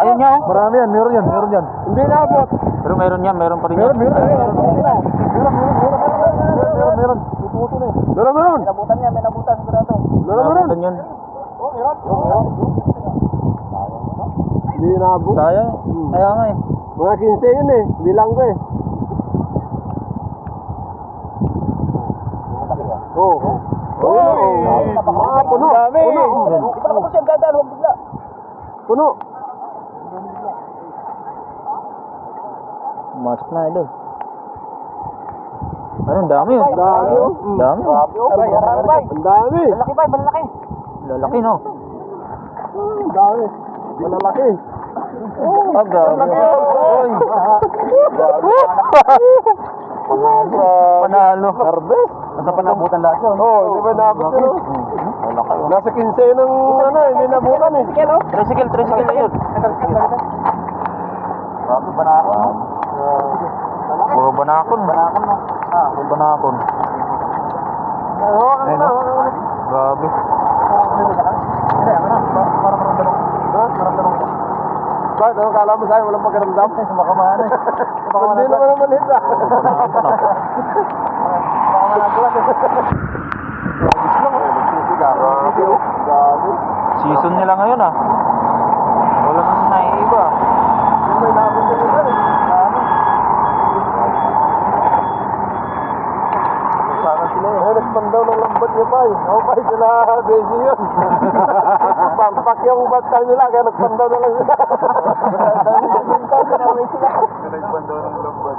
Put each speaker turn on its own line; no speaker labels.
Ayun nga.
Marami yan, meron yan. Hindi naabot.
Pero meron yan, meron pa rin yan.
Meron. Tututo na eh. Meron.
May nabutan sigurado.
Nabutan yun.
Oh, meron. Hindi naabot.
Sayang. Kaya nga eh.
Mga 15 yun eh. Bilang ko eh. Oo. Puno.
Hindi pa ako siyang dadaan, huwag bigla.
Puno.
Masok na idol. Ano, ang dami yun. Dami.
Ang dami.
Malaki ba? Malaki.
Lalaki no.
Ang dami. Malalaki.
Grabe. Oy. Panalo.
Harvest.
Nasa panabutan lahat yun.
Oo, hindi ba naabot yun? Nasa 15 ng ano, hindi nabutan eh.
Tricycle ayun.
Grabe, banakon.
Puro banakon. Puro banakon. Ayun no. Grabe.
Bakit? Anong kala mo sa'yo? Walang pagkaramdam? Baka maano eh. Hindi naman naman hita.
Season nila ngayon ah. Wala nang naiiba.
May nabot na nila eh. Sana sila eh. Nagpan daw ng lambat niya pa eh. Ako pa sila busy yun. Pampak yung bata nila kaya nagpan daw na lang sila. Nagpan daw ng lambat.